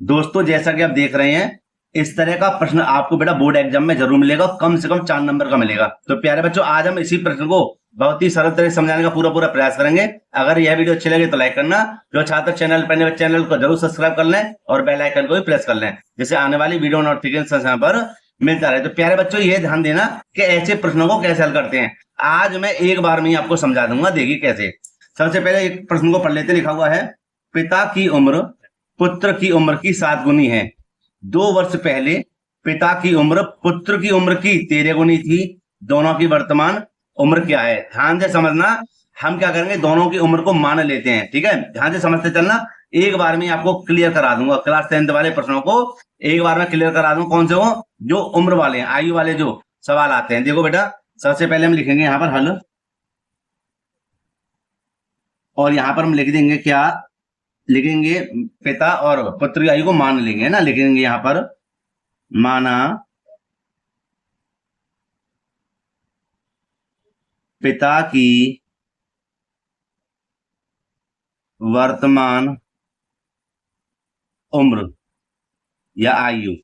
दोस्तों जैसा कि आप देख रहे हैं, इस तरह का प्रश्न आपको बेटा बोर्ड एग्जाम में जरूर मिलेगा, कम से कम 4 नंबर का मिलेगा। तो प्यारे बच्चों, आज हम इसी प्रश्न को बहुत ही सरल तरह से समझाने का पूरा प्रयास करेंगे। अगर यह वीडियो अच्छी लगे तो लाइक करना, जो छात्र चैनल पर नए चैनल को जरूर सब्सक्राइब कर लें और बेल आइकन को भी प्रेस कर लें, जिससे आने वाली वीडियो नोटिफिकेशन समय पर मिलता रहे। तो प्यारे बच्चों, ये ध्यान देना कि ऐसे प्रश्नों को कैसे हल करते हैं। आज मैं एक बार में ही आपको समझा दूंगा, देखिए कैसे। सबसे पहले एक प्रश्न को पढ़ लेते, लिखा हुआ है, पिता की उम्र पुत्र की उम्र की 7 गुनी है। 2 वर्ष पहले पिता की उम्र पुत्र की उम्र की 13 गुनी थी। दोनों की वर्तमान उम्र क्या है? ध्यान से समझना। हम क्या करेंगे, दोनों की उम्र को मान लेते हैं, ठीक है। ध्यान से समझते चलना, एक बार में आपको क्लियर करा दूंगा। क्लास 10th वाले प्रश्नों को एक बार में क्लियर करा दूंगा। कौन से हो? जो उम्र वाले हैं, आयु वाले जो सवाल आते हैं। देखो बेटा, सबसे पहले हम लिखेंगे यहाँ पर हल, और यहाँ पर हम लिख देंगे क्या? लिखेंगे पिता और पुत्र की आयु को मान लेंगे ना, लिखेंगे यहाँ पर माना पिता की वर्तमान उम्र या आयु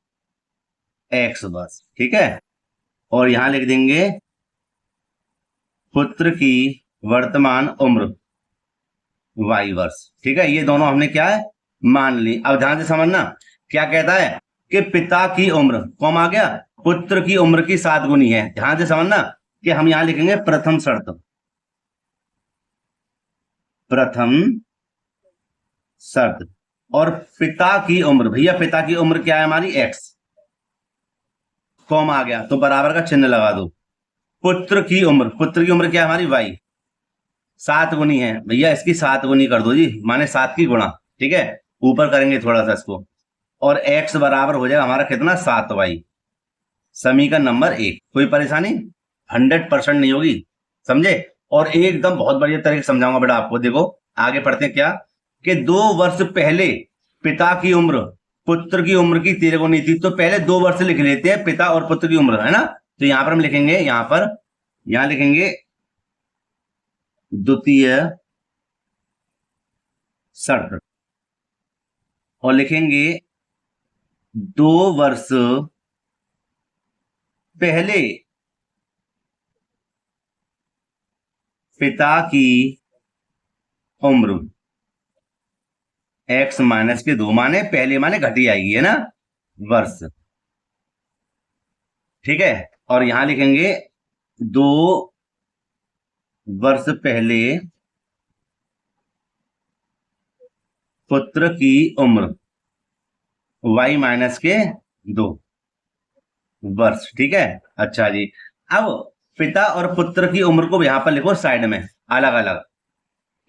x वर्ष, ठीक है। और यहां लिख देंगे पुत्र की वर्तमान उम्र y वर्ष, ठीक है। ये दोनों हमने क्या है, मान ली। अब ध्यान से समझना, क्या कहता है कि पिता की उम्र कौन आ गया, पुत्र की उम्र की 7 गुनी है। ध्यान से समझना कि हम यहां लिखेंगे प्रथम शर्त, प्रथम शर्त। और पिता की उम्र, भैया पिता की उम्र क्या है हमारी, x, कॉम आ गया तो बराबर का चिन्ह लगा दो। पुत्र की उम्र क्या है हमारी, y, 7 गुनी है भैया, इसकी 7 गुनी कर दो जी, माने 7 की गुणा, ठीक है। ऊपर करेंगे थोड़ा सा इसको, और x बराबर हो जाएगा हमारा कितना, 7y। समीकरण नंबर 1। कोई परेशानी 100% नहीं होगी, समझे। और एकदम बहुत बढ़िया तरीके से समझाऊंगा बेटा आपको। देखो आगे पढ़ते हैं क्या, कि 2 वर्ष पहले पिता की उम्र पुत्र की उम्र की 13 गुनी थी। तो पहले 2 वर्ष लिख लेते हैं, पिता और पुत्र की उम्र, है ना। तो यहां पर हम लिखेंगे, यहां लिखेंगे द्वितीय शर्त, और लिखेंगे 2 वर्ष पहले पिता की उम्र x माइनस के 2, माने पहले माने घटी आएगी, है ना, वर्ष, ठीक है। और यहां लिखेंगे 2 वर्ष पहले पुत्र की उम्र y माइनस के 2 वर्ष, ठीक है। अच्छा जी, अब पिता और पुत्र की उम्र को यहां पर लिखो साइड में अलग अलग,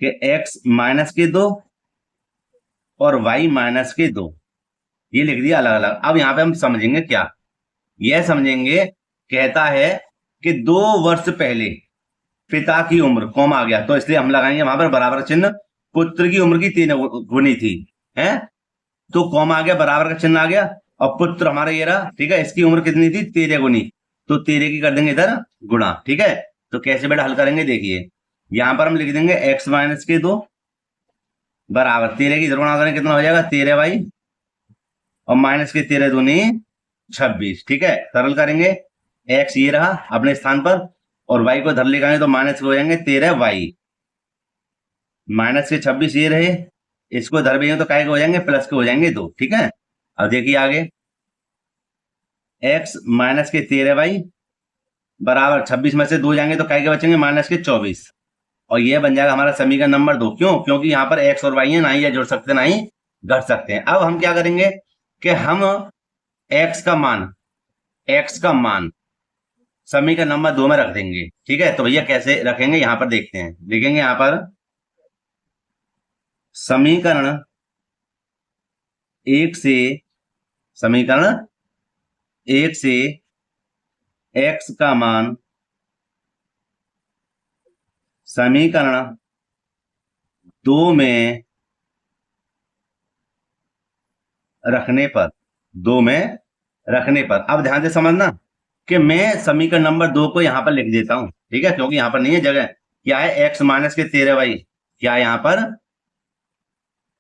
कि x माइनस के 2 और y माइनस के 2, ये लिख दिया अलग अलग। अब यहां पे हम समझेंगे क्या, यह समझेंगे, कहता है कि 2 वर्ष पहले पिता की उम्र कौन आ गया, तो इसलिए हम लगाएंगे वहां पर बराबर चिन्ह। पुत्र की उम्र की 3 गुनी थी, है, तो कौन आ गया, बराबर का चिन्ह आ गया। और पुत्र हमारा ये रहा, ठीक है, इसकी उम्र कितनी थी, 13 गुनी, तो 13 की कर देंगे इधर गुणा, ठीक है। तो कैसे बेटा हल करेंगे, देखिए यहां पर हम लिख देंगे x माइनस के 2 बराबर 13 की गुणा करें, कितना हो जाएगा, 13y, और माइनस के 13 दूनी 26, ठीक है। सरल करेंगे, x ये रहा अपने स्थान पर, और y को धर लेंगे तो माइनस हो जाएंगे 13y, माइनस के 26 ये रहे, इसको धर भी तो काय के हो जाएंगे, प्लस के हो जाएंगे 2, ठीक है। अब देखिए आगे, x माइनस के 13y बराबर 26 में से 2 जाएंगे तो काय के बचेंगे, माइनस के 24, और ये बन जाएगा हमारा समीकरण नंबर 2। क्यों? क्योंकि यहाँ पर x और y है, ना ही जुड़ सकते ना ही घट सकते हैं। अब हम क्या करेंगे कि हम x का मान समीकरण नंबर 2 में रख देंगे, ठीक है। तो भैया कैसे रखेंगे, यहां पर देखते हैं, लिखेंगे यहां पर समीकरण 1 से x का मान समीकरण 2 में रखने पर, अब ध्यान से समझना कि मैं समीकरण नंबर 2 को यहां पर लिख देता हूं, ठीक है, क्योंकि यहां पर नहीं है जगह। क्या है, x माइनस के 13y, क्या है यहां पर,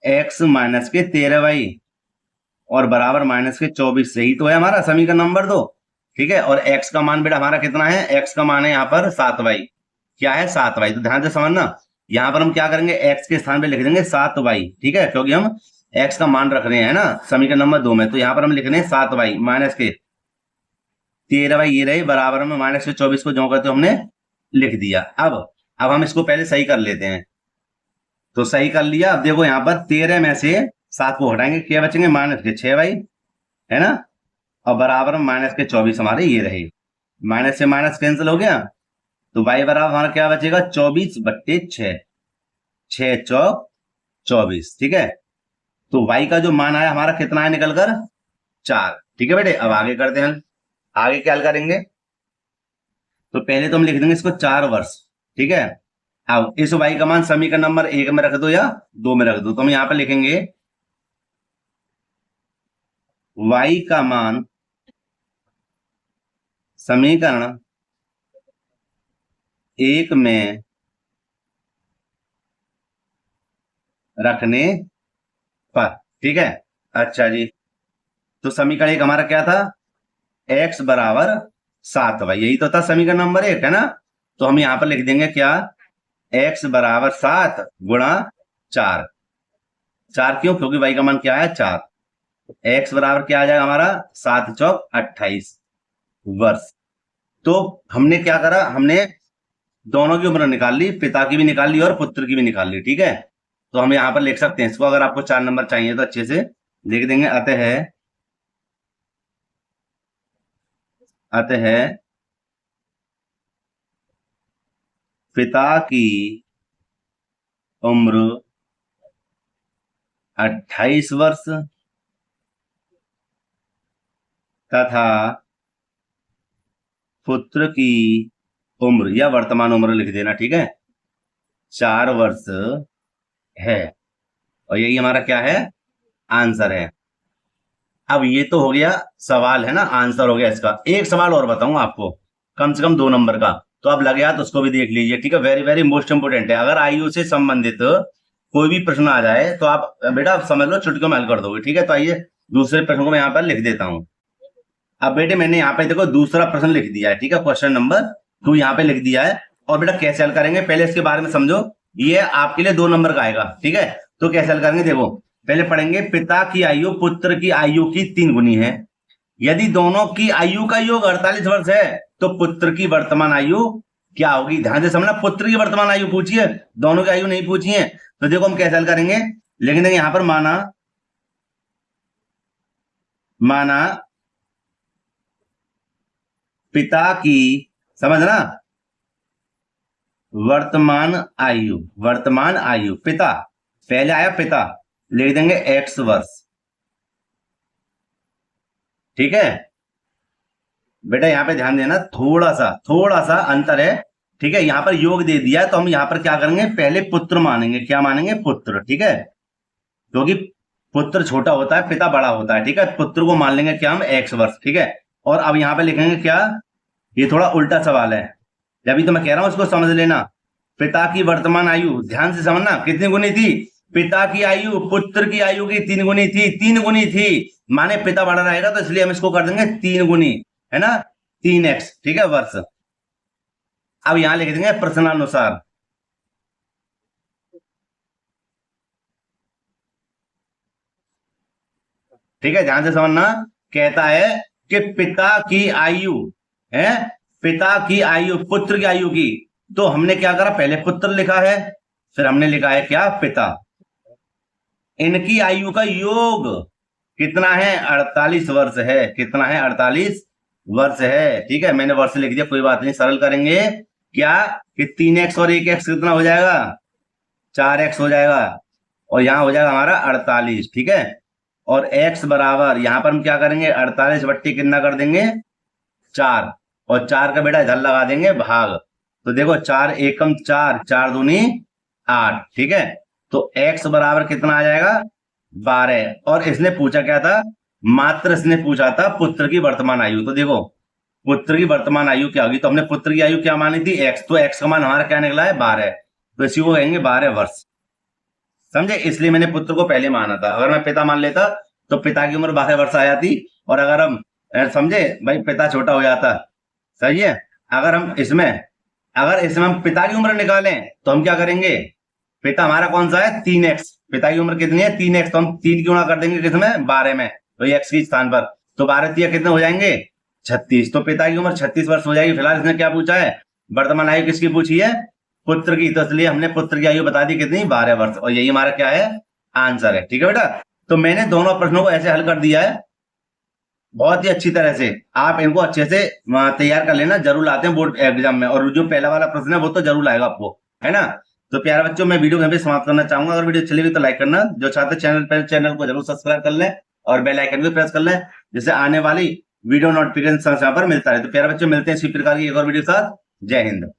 x माइनस के 13y और बराबर माइनस के 24, यही तो है हमारा समीकरण नंबर 2। ठीक है, और x का मान बेटा हमारा कितना है, x का मान है यहाँ पर 7y। क्या है, 7y। तो ध्यान से समझना, यहाँ पर हम क्या करेंगे, x के स्थान पे लिख देंगे 7y। ठीक है, क्योंकि हम x का मान रख रहे हैं ना समीकरण नंबर 2 में, तो यहाँ पर हम लिख रहे हैं 7y माइनस के 13y ये रहे, बराबर में माइनस के 24 को जो करते हमने लिख दिया। अब हम इसको पहले सही कर लेते हैं। तो सही कर लिया। अब देखो यहाँ पर 13 में से 7 को हटाएंगे, क्या बचेंगे, माइनस के 6y, है ना, और बराबर में माइनस के 24 हमारे ये रहे। माइनस से माइनस कैंसिल हो गया, तो y बराबर हमारा क्या बचेगा, 24/6, 6 चौक 24। ठीक है, तो y का जो मान आया हमारा कितना है निकलकर 4। ठीक है बेटे, अब आगे करते हैं, आगे क्या करेंगे, तो पहले तो हम लिख देंगे इसको 4 वर्ष। ठीक है, अब इस y का मान समीकरण नंबर 1 में रख दो या 2 में रख दो, तो हम यहां पर लिखेंगे y का मान समीकरण 1 में रखने पर। ठीक है, अच्छा जी, तो समीकरण 1 हमारा क्या था, x बराबर 7y, यही तो था समीकरण नंबर 1, है ना। तो हम यहां पर लिख देंगे क्या, x बराबर 7 गुणा 4। 4 क्यों, क्योंकि y का मान क्या है 4। x बराबर क्या आ जाएगा हमारा, 7 चौक 28 वर्ष। तो हमने क्या करा, हमने दोनों की उम्र निकाल ली, पिता की भी निकाल ली और पुत्र की भी निकाल ली। ठीक है, तो हम यहां पर लिख सकते हैं इसको, अगर आपको 4 नंबर चाहिए तो अच्छे से लिख देंगे। अतः पिता की उम्र 28 वर्ष तथा पुत्र की उम्र या वर्तमान उम्र लिख देना। ठीक है, 4 वर्ष है, और यही हमारा क्या है, आंसर है। अब ये तो हो गया सवाल, है ना, आंसर हो गया इसका। एक सवाल और बताऊं आपको, कम से कम 2 नंबर का, तो अब लग गया तो उसको भी देख लीजिए। ठीक है, वेरी वेरी मोस्ट इंपोर्टेंट है। अगर आयु से संबंधित कोई भी प्रश्न आ जाए तो आप बेटा आप समझ लो चुटकियों में हल कर दोगे। ठीक है, तो आइए दूसरे प्रश्न को मैं यहाँ पर लिख देता हूं। अब बेटे मैंने यहाँ पे देखो दूसरा प्रश्न लिख दिया है। ठीक है, क्वेश्चन नंबर 2 यहाँ पे लिख दिया है। और बेटा कैसे हल करेंगे, पहले इसके बारे में समझो, ये आपके लिए 2 नंबर का आएगा। ठीक है, तो कैसे हल करेंगे, देखो पहले पढ़ेंगे, पिता की आयु पुत्र की आयु की 3 गुनी है। यदि दोनों की आयु का योग 48 वर्ष है तो पुत्र की वर्तमान आयु क्या होगी। ध्यान से समझना, पुत्र की वर्तमान आयु पूछी है, दोनों की आयु नहीं पूछी है। तो देखो हम कैसे हल करेंगे, लिख देंगे यहां पर माना पिता की, समझना, वर्तमान आयु पिता, पहले आया पिता, लिख देंगे x वर्ष। ठीक है बेटा, यहां पे ध्यान देना, थोड़ा सा अंतर है। ठीक है, यहां पर योग दे दिया तो हम यहां पर क्या करेंगे, पहले पुत्र मानेंगे। क्या मानेंगे, पुत्र। ठीक है, क्योंकि पुत्र छोटा होता है, पिता बड़ा होता है। ठीक है, पुत्र को मान लेंगे क्या हम, x वर्ष। ठीक है, और अब यहां पे लिखेंगे क्या, ये थोड़ा उल्टा सवाल है, अभी तो मैं कह रहा हूं इसको समझ लेना। पिता की वर्तमान आयु, ध्यान से समझना, कितनी गुनी थी, पिता की आयु पुत्र की आयु की 3 गुनी थी। 3 गुनी थी माने पिता बड़ा रहेगा, तो इसलिए हम इसको कर देंगे 3 गुनी, है ना, 3x। ठीक है, वर्ष। अब यहां लिख देंगे प्रश्नानुसार। ठीक है, ध्यान से समझना, कहता है कि पिता की आयु है, पिता की आयु पुत्र की आयु की, तो हमने क्या करा, पहले पुत्र लिखा है, फिर हमने लिखा है क्या, पिता। इनकी आयु का योग कितना है, 48 वर्ष है। कितना है, 48 वर्ष है। ठीक है, मैंने वर्ष लिख दिया, कोई बात नहीं, सरल करेंगे क्या, कि 3x और 1x कितना हो जाएगा, 4x हो जाएगा, और यहां हो जाएगा हमारा 48। ठीक है, और x बराबर यहां पर हम क्या करेंगे, 48 बट्टी कितना कर देंगे, 4, और 4 का बेटा इधर लगा देंगे भाग। तो देखो 4 एकम 4, 4 दूनी 8। ठीक है, तो x बराबर कितना आ जाएगा, 12। और इसने पूछा क्या था, मात्र इसने पूछा था पुत्र की वर्तमान आयु। तो देखो पुत्र की वर्तमान आयु क्या होगी, तो हमने पुत्र की आयु क्या मानी थी, x, तो x का मान हमारा क्या निकला है, 12। तो इसी को कहेंगे 12 वर्ष। समझे, इसलिए मैंने पुत्र को पहले माना था। अगर मैं पिता मान लेता तो पिता की उम्र 12 वर्ष आ जाती। और अगर हम समझे भाई, पिता छोटा हो जाता, सही है। अगर इसमें हम पिता की उम्र निकालें तो हम क्या करेंगे, पिता हमारा कौन सा है 3x, पिता की उम्र कितनी है 3x, तो हम 3 की गुणा कर देंगे किसमें 12 में, तो ये x के स्थान पर, तो 12 3 कितने हो जाएंगे 36, तो पिता की उम्र 36 वर्ष हो जाएगी। फिलहाल इसने क्या पूछा है, वर्तमान आयु किसकी पूछी है, पुत्र की, तो इसलिए हमने पुत्र की आयु बता दी कितनी 12 वर्ष, और यही हमारा क्या है आंसर है। ठीक है बेटा, तो मैंने दोनों प्रश्नों को ऐसे हल कर दिया है बहुत ही अच्छी तरह से। आप इनको अच्छे से तैयार कर लेना, जरूर आते हैं बोर्ड एग्जाम में, और जो पहला वाला प्रश्न है वो तो जरूर आएगा आपको, है ना। तो प्यारे बच्चों, मैं वीडियो यहीं पे समाप्त करना चाहूंगा। अगर वीडियो अच्छी लगी तो लाइक करना, जो चाहते चैनल को जरूर सब्सक्राइब कर लें और बेल आइकन भी प्रेस कर लें, जिससे आने वाली वीडियो नोटिफिकेशन समय पर मिलता रहे। तो प्यारे बच्चों, मिलते हैं इसी प्रकार की एक और वीडियो के साथ। जय हिंद।